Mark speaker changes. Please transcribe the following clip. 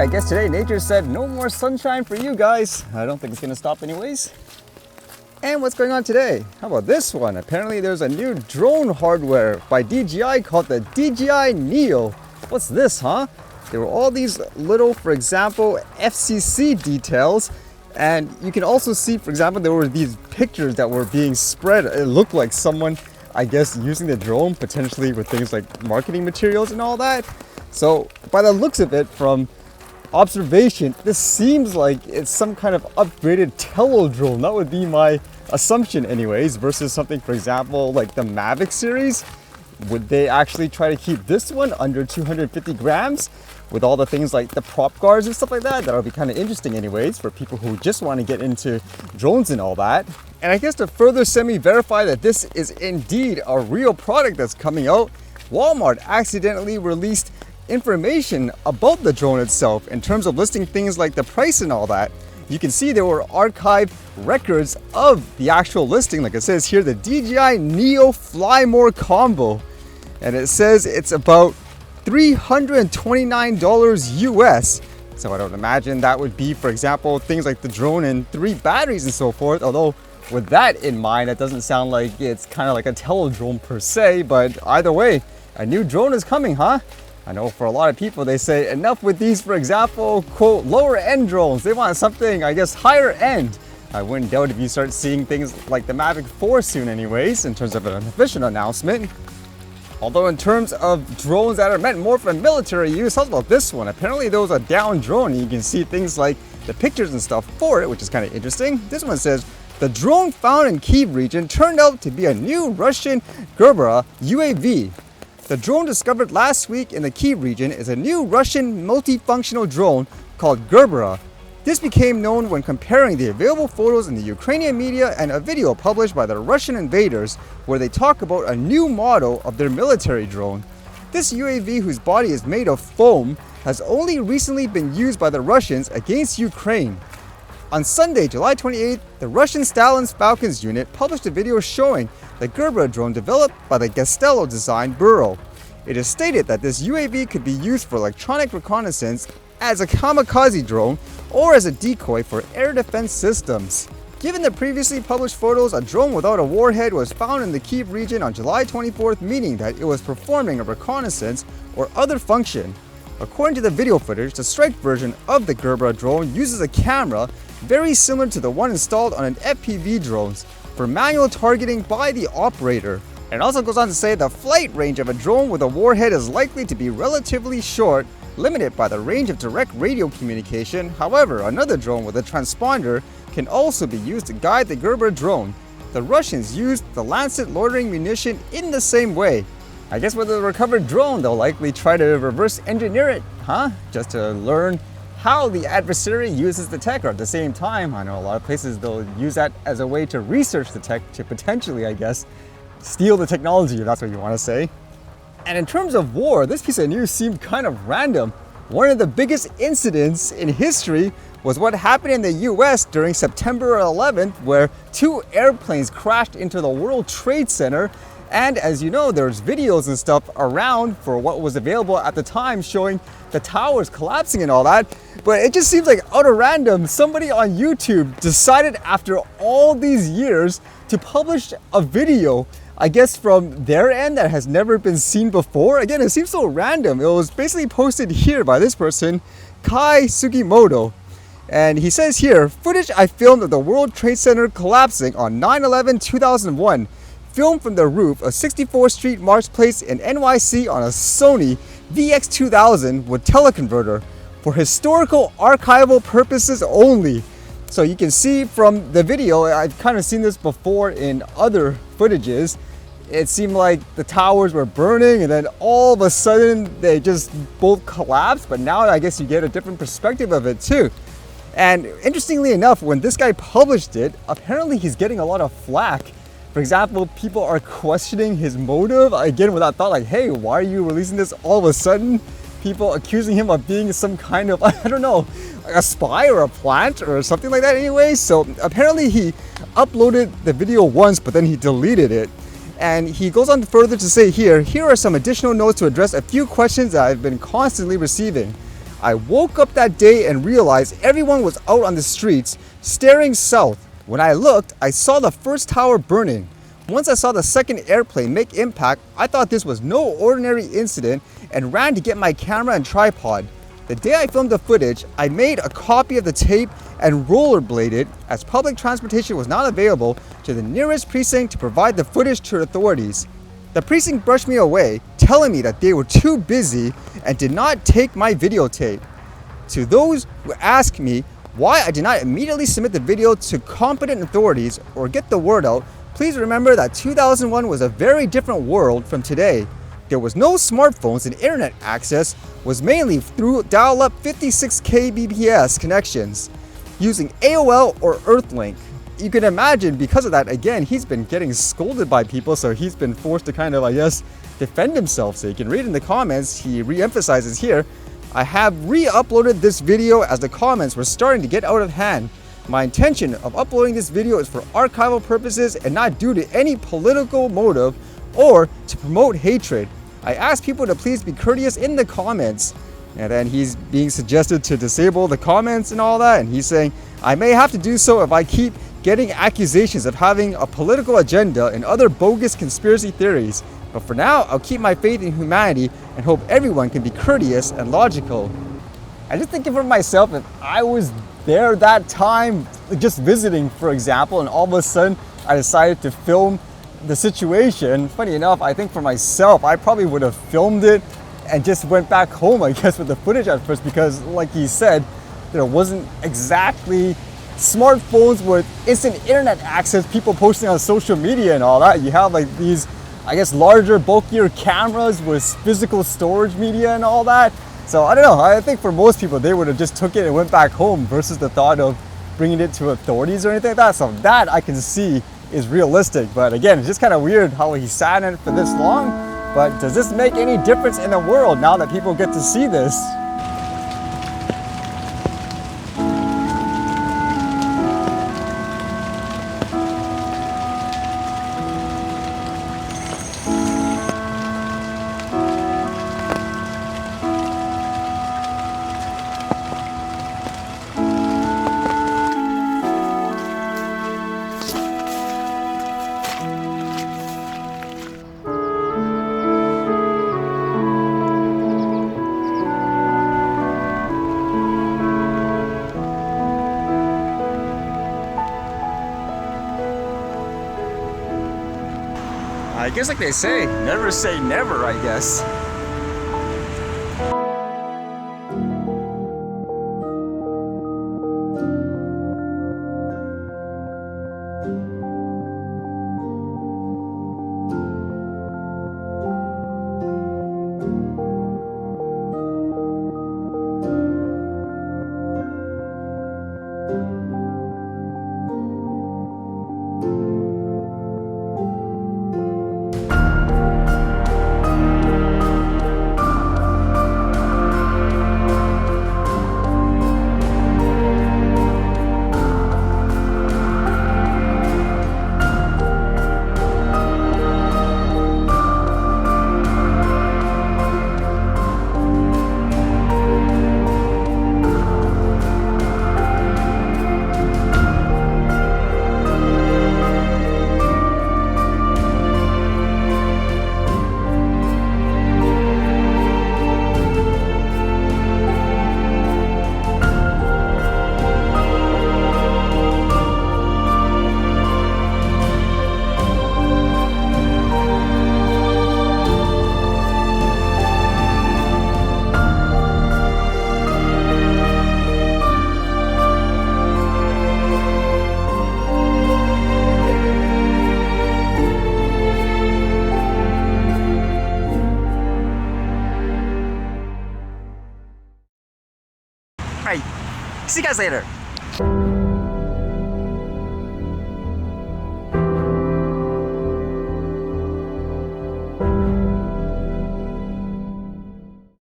Speaker 1: I guess today nature said no more sunshine for you guys. I don't think it's gonna stop anyways. And what's going on today? How about this one? Apparently there's a new drone hardware by DJI called the DJI Neo. What's this, huh? There were all these little, for example, FCC details. And you can also see, for example, there were these pictures that were being spread. It looked like someone, I guess, using the drone potentially with things like marketing materials and all that. So by the looks of it, from observation, this seems like it's some kind of upgraded tele drone. That would be my assumption anyways, versus something, for example, like the Mavic series. Would they actually try to keep this one under 250 grams with all the things like the prop guards and stuff like that? That'll be kind of interesting anyways for people who just want to get into drones and all that. And I guess to further semi-verify that this is indeed a real product that's coming out, Walmart accidentally released information about the drone itself in terms of listing things like the price and all that. You can see there were archived records of the actual listing. Like it says here, the DJI Neo Fly More combo, and it says it's about $329 US. So I don't imagine that would be, for example, things like the drone and 3 batteries and so forth. Although with that in mind, it doesn't sound like it's kind of like a tele drone per se, but either way, a new drone is coming, huh? I know for a lot of people, they say enough with these, for example, quote, lower end drones. They want something, I guess, higher end. I wouldn't doubt if you start seeing things like the Mavic 4 soon anyways, in terms of an official announcement. Although in terms of drones that are meant more for military use, how about this one? Apparently there was a down drone and you can see things like the pictures and stuff for it, which is kind of interesting. This one says, the drone found in Kiev region turned out to be a new Russian Gerbera UAV. The drone discovered last week in the Kiev region is a new Russian multifunctional drone called Gerbera. This became known when comparing the available photos in the Ukrainian media and a video published by the Russian invaders where they talk about a new model of their military drone. This UAV, whose body is made of foam, has only recently been used by the Russians against Ukraine. On Sunday, July 28th, the Russian Stalin's Falcons unit published a video showing the Gerbera drone developed by the Gastello Design Bureau. It is stated that this UAV could be used for electronic reconnaissance, as a kamikaze drone, or as a decoy for air defense systems. Given the previously published photos, a drone without a warhead was found in the Kiev region on July 24th, meaning that it was performing a reconnaissance or other function. According to the video footage, the strike version of the Gerbera drone uses a camera very similar to the one installed on an FPV drones for manual targeting by the operator. It also goes on to say the flight range of a drone with a warhead is likely to be relatively short, limited by the range of direct radio communication. However, another drone with a transponder can also be used to guide the Gerbera drone. The Russians used the Lancet loitering munition in the same way. I guess with the recovered drone, they'll likely try to reverse engineer it, huh? Just to learn how the adversary uses the tech, or at the same time, I know a lot of places they'll use that as a way to research the tech to potentially, I guess, steal the technology, if that's what you want to say. And in terms of war, this piece of news seemed kind of random. One of the biggest incidents in history was what happened in the US during September 11th, where 2 airplanes crashed into the World Trade Center. And as you know, there's videos and stuff around for what was available at the time showing the towers collapsing and all that. But it just seems like out of random, somebody on YouTube decided after all these years to publish a video, I guess from their end, that has never been seen before. Again, it seems so random. It was basically posted here by this person, Kei Sugimoto. And he says here, footage I filmed of the World Trade Center collapsing on 9/11/2001. Filmed from the roof of 64th Street Marketplace in NYC on a Sony VX2000 with teleconverter for historical archival purposes only. So you can see from the video, I've kind of seen this before in other footages. It seemed like the towers were burning and then all of a sudden they just both collapsed. But now I guess you get a different perspective of it too. And interestingly enough, when this guy published it, apparently he's getting a lot of flack. For example, people are questioning his motive, again, with that thought like, hey, why are you releasing this all of a sudden? People accusing him of being some kind of, I don't know, a spy or a plant or something like that anyway. So apparently he uploaded the video once, but then he deleted it. And he goes on further to say here are some additional notes to address a few questions that I've been constantly receiving. I woke up that day and realized everyone was out on the streets staring south. When I looked, I saw the first tower burning. Once I saw the second airplane make impact, I thought this was no ordinary incident and ran to get my camera and tripod. The day I filmed the footage, I made a copy of the tape and rollerbladed, as public transportation was not available, to the nearest precinct to provide the footage to authorities. The precinct brushed me away, telling me that they were too busy and did not take my videotape. To those who ask me why I did not immediately submit the video to competent authorities or get the word out, please remember that 2001 was a very different world from today. There was no smartphones and internet access was mainly through dial-up 56 kbps connections using AOL or Earthlink. You can imagine because of that, again, he's been getting scolded by people, so he's been forced to kind of, I guess, defend himself. So you can read in the comments, he re-emphasizes here, I have re-uploaded this video as the comments were starting to get out of hand. My intention of uploading this video is for archival purposes and not due to any political motive or to promote hatred. I ask people to please be courteous in the comments. And then he's being suggested to disable the comments and all that. And he's saying, I may have to do so if I keep getting accusations of having a political agenda and other bogus conspiracy theories. But for now, I'll keep my faith in humanity and hope everyone can be courteous and logical. I just thinking for myself, if I was there that time, just visiting, for example, and all of a sudden I decided to film the situation. Funny enough, I think for myself, I probably would have filmed it and just went back home, I guess, with the footage at first, because like he said, there wasn't exactly smartphones with instant internet access, people posting on social media and all that. You have like these, I guess, larger, bulkier cameras with physical storage media and all that. So I don't know, I think for most people, they would have just took it and went back home versus the thought of bringing it to authorities or anything like that. So that I can see is realistic. But again, it's just kind of weird how he sat in it for this long. But does this make any difference in the world now that people get to see this? I guess like they say, never say never, I guess. Alright, see you guys later.